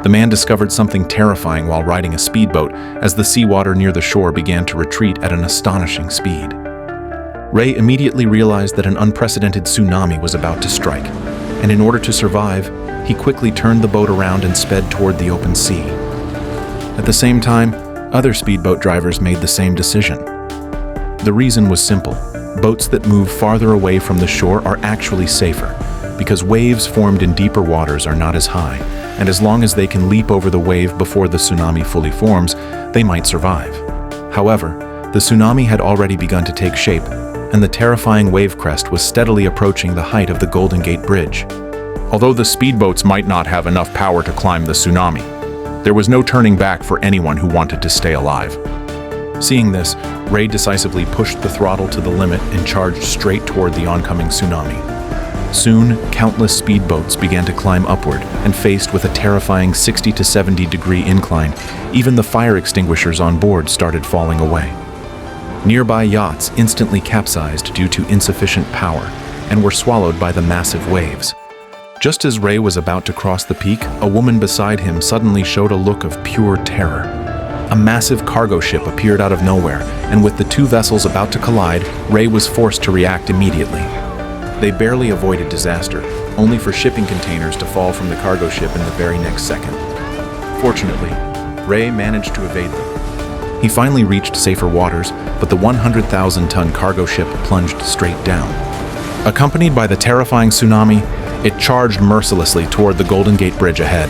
The man discovered something terrifying while riding a speedboat as the seawater near the shore began to retreat at an astonishing speed. Ray immediately realized that an unprecedented tsunami was about to strike, and in order to survive, he quickly turned the boat around and sped toward the open sea. At the same time, other speedboat drivers made the same decision. The reason was simple. Boats that move farther away from the shore are actually safer, because waves formed in deeper waters are not as high, and as long as they can leap over the wave before the tsunami fully forms, they might survive. However, the tsunami had already begun to take shape, and the terrifying wave crest was steadily approaching the height of the Golden Gate Bridge. Although the speedboats might not have enough power to climb the tsunami, there was no turning back for anyone who wanted to stay alive. Seeing this, Ray decisively pushed the throttle to the limit and charged straight toward the oncoming tsunami. Soon, countless speedboats began to climb upward, and faced with a terrifying 60 to 70-degree incline, even the fire extinguishers on board started falling away. Nearby yachts instantly capsized due to insufficient power and were swallowed by the massive waves. Just as Ray was about to cross the peak, a woman beside him suddenly showed a look of pure terror. A massive cargo ship appeared out of nowhere, and with the two vessels about to collide, Ray was forced to react immediately. They barely avoided disaster, only for shipping containers to fall from the cargo ship in the very next second. Fortunately, Ray managed to evade them. He finally reached safer waters, but the 100,000-ton cargo ship plunged straight down. Accompanied by the terrifying tsunami, it charged mercilessly toward the Golden Gate Bridge ahead.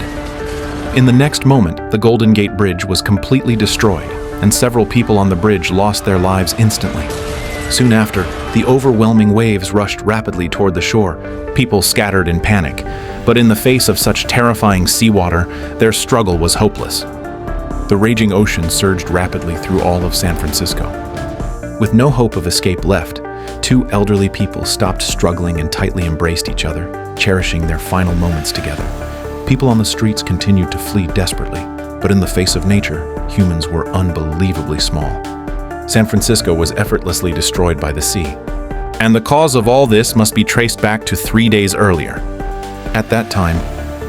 In the next moment, the Golden Gate Bridge was completely destroyed, and several people on the bridge lost their lives instantly. Soon after, the overwhelming waves rushed rapidly toward the shore. People scattered in panic, but in the face of such terrifying seawater, their struggle was hopeless. The raging ocean surged rapidly through all of San Francisco. With no hope of escape left, two elderly people stopped struggling and tightly embraced each other, cherishing their final moments together. People on the streets continued to flee desperately, but in the face of nature, humans were unbelievably small. San Francisco was effortlessly destroyed by the sea. And the cause of all this must be traced back to 3 days earlier. At that time,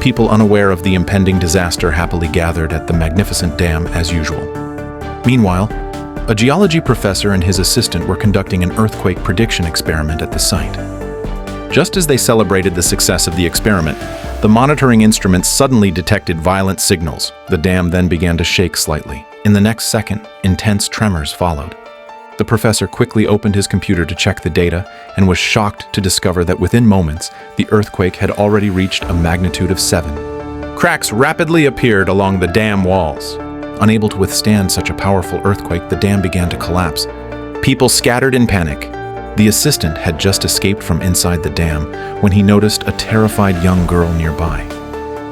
people unaware of the impending disaster happily gathered at the magnificent dam as usual. Meanwhile, a geology professor and his assistant were conducting an earthquake prediction experiment at the site. Just as they celebrated the success of the experiment, the monitoring instruments suddenly detected violent signals. The dam then began to shake slightly. In the next second, intense tremors followed. The professor quickly opened his computer to check the data and was shocked to discover that within moments, the earthquake had already reached a magnitude of 7. Cracks rapidly appeared along the dam walls. Unable to withstand such a powerful earthquake, the dam began to collapse. People scattered in panic. The assistant had just escaped from inside the dam when he noticed a terrified young girl nearby.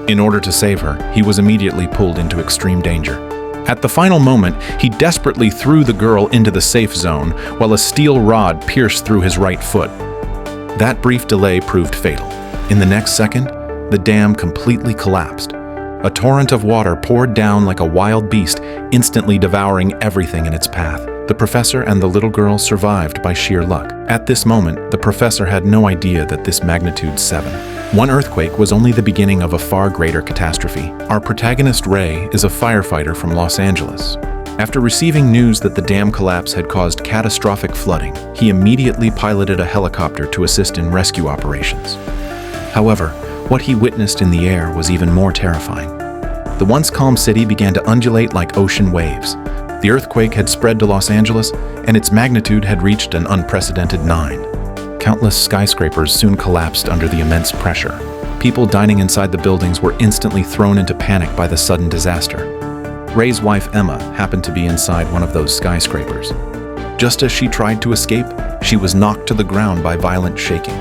In order to save her, he was immediately pulled into extreme danger. At the final moment, he desperately threw the girl into the safe zone while a steel rod pierced through his right foot. That brief delay proved fatal. In the next second, the dam completely collapsed. A torrent of water poured down like a wild beast, instantly devouring everything in its path. The professor and the little girl survived by sheer luck. At this moment, the professor had no idea that this magnitude 7. One earthquake was only the beginning of a far greater catastrophe. Our protagonist, Ray, is a firefighter from Los Angeles. After receiving news that the dam collapse had caused catastrophic flooding, he immediately piloted a helicopter to assist in rescue operations. However, what he witnessed in the air was even more terrifying. The once calm city began to undulate like ocean waves. The earthquake had spread to Los Angeles, and its magnitude had reached an unprecedented 9. Countless skyscrapers soon collapsed under the immense pressure. People dining inside the buildings were instantly thrown into panic by the sudden disaster. Ray's wife, Emma, happened to be inside one of those skyscrapers. Just as she tried to escape, she was knocked to the ground by violent shaking.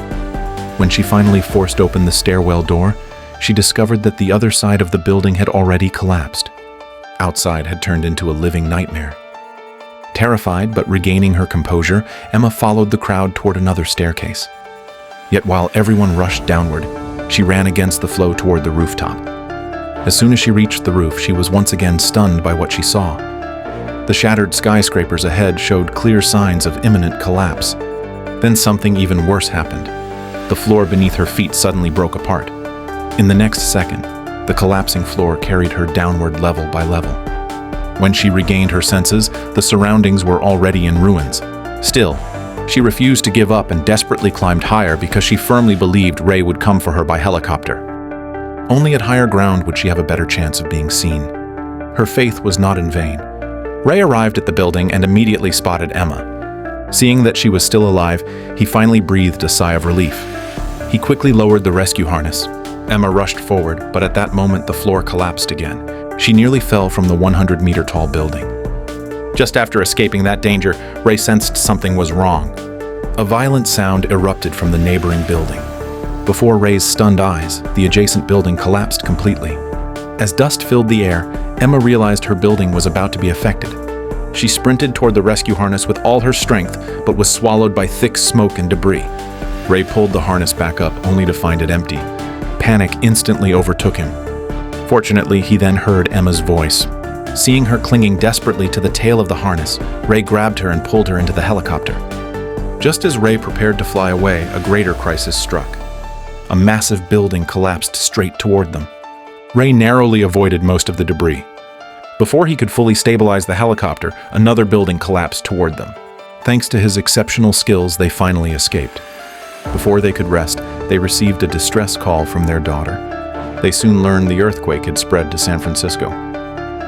When she finally forced open the stairwell door, she discovered that the other side of the building had already collapsed. Outside had turned into a living nightmare. Terrified but regaining her composure, Emma followed the crowd toward another staircase. Yet while everyone rushed downward, she ran against the flow toward the rooftop. As soon as she reached the roof, she was once again stunned by what she saw. The shattered skyscrapers ahead showed clear signs of imminent collapse. Then something even worse happened. The floor beneath her feet suddenly broke apart. In the next second, The collapsing floor carried her downward level by level. When she regained her senses, the surroundings were already in ruins. Still, she refused to give up and desperately climbed higher because she firmly believed Ray would come for her by helicopter. Only at higher ground would she have a better chance of being seen. Her faith was not in vain. Ray arrived at the building and immediately spotted Emma. Seeing that she was still alive, he finally breathed a sigh of relief. He quickly lowered the rescue harness. Emma rushed forward, but at that moment the floor collapsed again. She nearly fell from the 100-meter-tall building. Just after escaping that danger, Ray sensed something was wrong. A violent sound erupted from the neighboring building. Before Ray's stunned eyes, the adjacent building collapsed completely. As dust filled the air, Emma realized her building was about to be affected. She sprinted toward the rescue harness with all her strength, but was swallowed by thick smoke and debris. Ray pulled the harness back up, only to find it empty. Panic instantly overtook him. Fortunately, he then heard Emma's voice. Seeing her clinging desperately to the tail of the harness, Ray grabbed her and pulled her into the helicopter. Just as Ray prepared to fly away, a greater crisis struck. A massive building collapsed straight toward them. Ray narrowly avoided most of the debris. Before he could fully stabilize the helicopter, another building collapsed toward them. Thanks to his exceptional skills, they finally escaped. Before they could rest, they received a distress call from their daughter. They soon learned the earthquake had spread to San Francisco.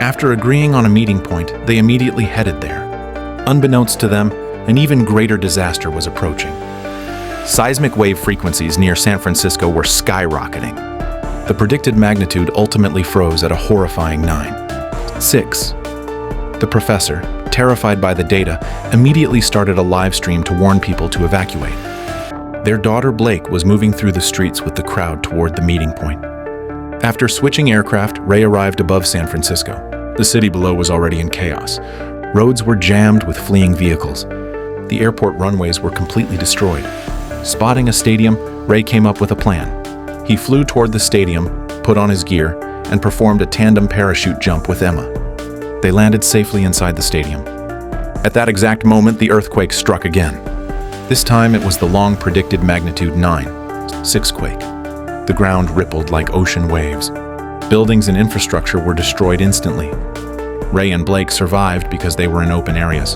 After agreeing on a meeting point, they immediately headed there. Unbeknownst to them, an even greater disaster was approaching. Seismic wave frequencies near San Francisco were skyrocketing. The predicted magnitude ultimately froze at a horrifying 9.6. The professor, terrified by the data, immediately started a live stream to warn people to evacuate. Their daughter Blake was moving through the streets with the crowd toward the meeting point. After switching aircraft, Ray arrived above San Francisco. The city below was already in chaos. Roads were jammed with fleeing vehicles. The airport runways were completely destroyed. Spotting a stadium, Ray came up with a plan. He flew toward the stadium, put on his gear, and performed a tandem parachute jump with Emma. They landed safely inside the stadium. At that exact moment, the earthquake struck again. This time, it was the long-predicted magnitude 9.6 quake. The ground rippled like ocean waves. Buildings and infrastructure were destroyed instantly. Ray and Blake survived because they were in open areas.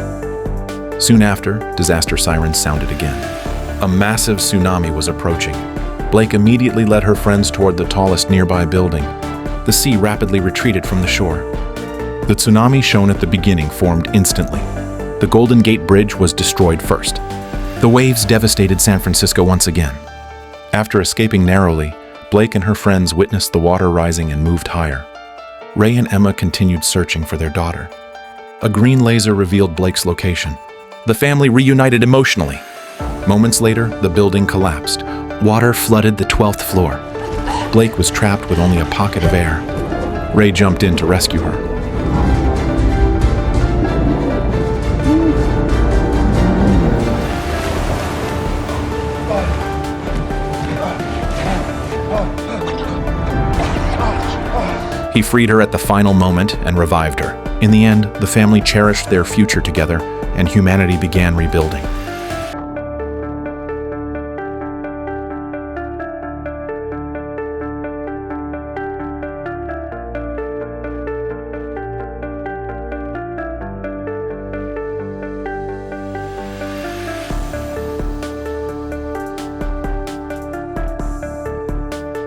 Soon after, disaster sirens sounded again. A massive tsunami was approaching. Blake immediately led her friends toward the tallest nearby building. The sea rapidly retreated from the shore. The tsunami shown at the beginning formed instantly. The Golden Gate Bridge was destroyed first. The waves devastated San Francisco once again. After escaping narrowly, Blake and her friends witnessed the water rising and moved higher. Ray and Emma continued searching for their daughter. A green laser revealed Blake's location. The family reunited emotionally. Moments later, the building collapsed. Water flooded the 12th floor. Blake was trapped with only a pocket of air. Ray jumped in to rescue her. He freed her at the final moment and revived her. In the end, the family cherished their future together, and humanity began rebuilding.